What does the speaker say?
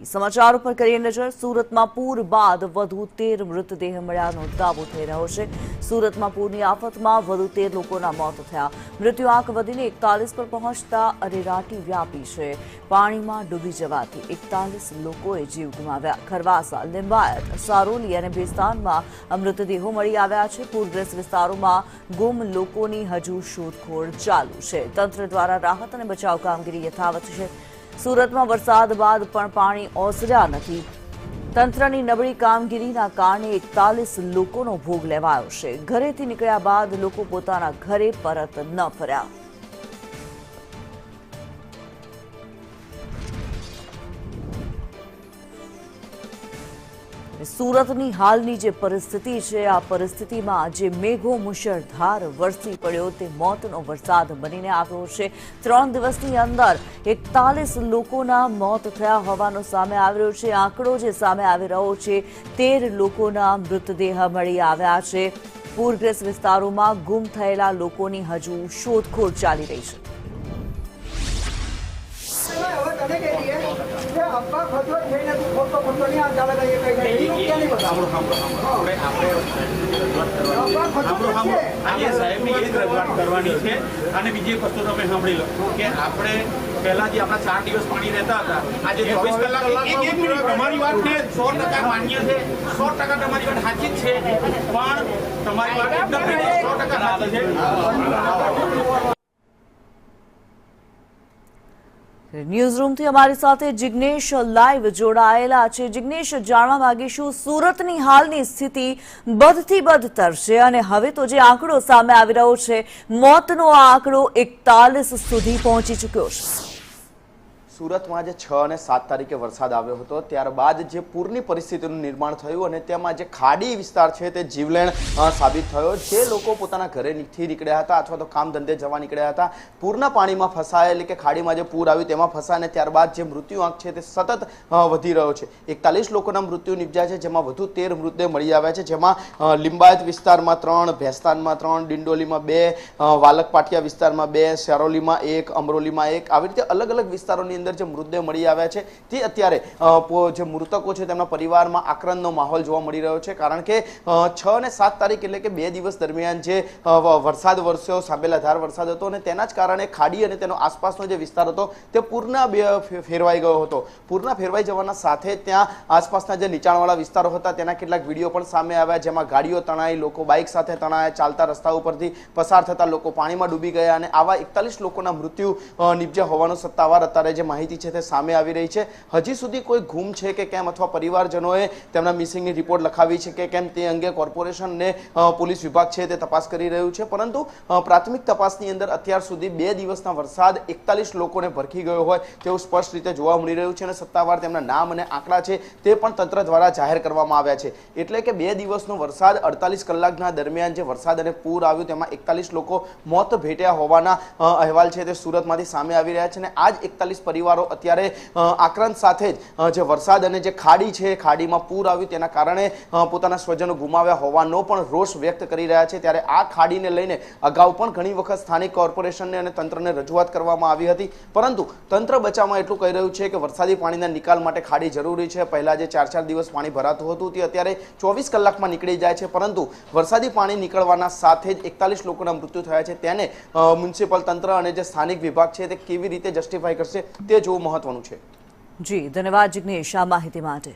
સુરતથી સમાચારો પર કરીએ નજર। સુરતમાં પૂર બાદ વધુ 13 મૃતદેહ મળ્યાનો દાવો થઈ રહ્યો છે। સુરતમાં પૂરની આફતમાં વધુ 13 લોકોના મોત થયા। મૃત્યુઆંક વધીને 41 પર પહોંચતા અરેરાટી વ્યાપી છે। પાણીમાં ડૂબી જવાથી 41 લોકોએ જીવ ગુમાવ્યા। ખરવાસા, લિંબાયત, સારોલી અને ભેસ્તાનમાં મૃતદેહો મળી આવ્યા છે। પૂરગ્રસ્ત વિસ્તારોમાં ગુમ લોકોની હજુ શોધખોળ ચાલુ છે। તંત્ર દ્વારા રાહત અને બચાવ કામગીરી યથાવત છે। સુરતમાં વરસાદ બાદ પણ પાણી ઓસર્યા નથી। તંત્રની નબળી કામગીરીના કારણે 41 લોકોનો ભોગ લેવાયો છે। ઘરેથી નીકળ્યા બાદ લોકો પોતાના ઘરે પરત ન ફર્યા। સુરતની હાલની જે પરિસ્થિતિ છે, આ પરિસ્થિતિમાં જે મેઘો મુશળધાર વરસી પડ્યો તે મોતનો વરસાદ બનીને આવ્યો છે। 3 દિવસની અંદર 41 લોકોના મોત થયા હોવાનો સામે આવ્યો છે। આંકડો જે સામે આવી રહ્યો છે, 13 લોકોના મૃતદેહ મળી આવ્યા છે। પૂરગ્રસ્ત વિસ્તારોમાં ગુમ થયેલા લોકોની હજુ શોધખોળ ચાલી રહી છે। પહેલા જે આપણા 4 દિવસ પાણી રહેતા હતા, આજે 24 કલાક તમારી વાત ને 100% માન્ય છે। 100% તમારી વાત સાચી જ છે, પણ તમારી વાત એકદમ 100% સાચી છે। ન્યૂઝરૂમથી અમારી સાથે જિગ્નેશ લાઈવ જોડાયેલા છે। જિગ્નેશ, જાણવા માંગીશું, સુરતની હાલની સ્થિતિ બદથી બદતર છે અને હવે તો જે આંકડો સામે આવી રહ્યો છે, મોતનો આંકડો 41 સુધી પહોંચી ચૂક્યો છે। સુરતમાં જે 6 અને 7 તારીખે વરસાદ આવ્યો હતો, ત્યારબાદ જે પૂરની પરિસ્થિતિનું નિર્માણ થયું અને તેમાં જે ખાડી વિસ્તાર છે તે જીવલેણ સાબિત થયો। જે લોકો પોતાના ઘરેથી નીકળ્યા હતા અથવા તો કામ ધંધે જવા નીકળ્યા હતા, પૂરના પાણીમાં ફસાયા, એટલે કે ખાડીમાં જે પૂર આવ્યું તેમાં ફસાયા અને ત્યારબાદ જે મૃત્યુઆંક છે તે સતત વધી રહ્યો છે। 41 લોકોના મૃત્યુ નિપજ્યા છે, જેમાં વધુ 13 મૃતદેહ મળી આવ્યા છે, જેમાં લિંબાયત વિસ્તારમાં 3, ભેસ્તાનમાં 3, ડિંડોલીમાં 2, વાલકપાટિયા વિસ્તારમાં 2, સારોલીમાં 1, અમરોલીમાં 1, આવી રીતે અલગ અલગ વિસ્તારોની અંદર જે મૃતદેહ મળી આવ્યા છે તે અત્યારે જે મૃતકો છે તેમના પરિવારમાં આક્રંદનો માહોલ જોવા મળી રહ્યો છે। કારણ કે 6 અને 7 તારીખ એટલે કે 2 દિવસ દરમિયાન જે વરસાદ વરસ્યો, સાબેલાધાર વરસાદ હતો અને તેના જ કારણે ખાડી અને તેનો આસપાસનો જે વિસ્તાર હતો તે પૂરના ફેરવાઈ ગયો હતો। પૂરના ફેરવાઈ જવાના સાથે ત્યાં આસપાસના જે નીચાણવાળા વિસ્તારો હતા તેના કેટલાક વિડીયો પણ સામે આવ્યા, જેમાં ગાડીઓ તણાઈ, લોકો બાઇક સાથે તણાયા, ચાલતા રસ્તા ઉપરથી પસાર થતા લોકો પાણીમાં ડૂબી ગયા અને આવા 41 લોકોના મૃત્યુ નિપજ્યા હોવાનો સત્તાવાર અત્યારે જે માહિતી છે તે સામે આવી રહી છે। હજી સુધી કોઈ ગુમ છે કે કેમ અથવા પરિવારજનોએ તેમના મિસિંગની રિપોર્ટ લખાવી છે કે કેમ તે અંગે કોર્પોરેશન ને પોલીસ વિભાગ છે તે તપાસ કરી રહ્યું છે, પરંતુ પ્રાથમિક તપાસની અંદર અત્યાર સુધી 2 દિવસના વરસાદ 41 લોકોને ભરખી ગયો હોય તેવું સ્પષ્ટ રીતે જોવા મળી રહ્યું છે અને સત્તાવાર તેમના નામ અને આંકડા છે તે પણ તંત્ર દ્વારા જાહેર કરવામાં આવ્યા છે। એટલે કે 2 દિવસનો વરસાદ 48 કલાકના દરમિયાન જે વરસાદ અને પૂર આવ્યું તેમાં 41 લોકો મોત ભેટ્યા હોવાના અહેવાલ છે તે સુરતમાંથી સામે આવી રહ્યા છે અને આ જ 41 પરિવારો અત્યારે આક્રંદ સાથે જ જે વરસાદ અને જે ખાડી છે, ખાડીમાં પૂર આવ્યું તેના કારણે પોતાના સ્વજનો ગુમાવ્યા હોવાનો પણ રોષ વ્યક્ત કરી રહ્યા છે। ત્યારે આ ખાડીને લઈને અગાઉ પણ ઘણી વખત સ્થાનિક કોર્પોરેશનને અને તંત્રને રજૂઆત કરવામાં આવી હતી, પરંતુ તંત્ર બચાવમાં એટલું કહી રહ્યું છે કે વરસાદી પાણીના નિકાલ માટે ખાડી જરૂરી છે। પહેલા જે 4-4 દિવસ પાણી ભરાતું હતું તે અત્યારે 24 કલાકમાં નીકળી જાય છે, પરંતુ વરસાદી પાણી નીકળવાના સાથે જ 41 લોકોના મૃત્યુ થયા છે તેને મ્યુનિસિપલ તંત્ર અને જે સ્થાનિક વિભાગ છે તે કેવી રીતે જસ્ટિફાઈ કરશે તે જોવું મહત્વનું છે। જી, ધન્યવાદ જિગ્નેશ આ માહિતી માટે।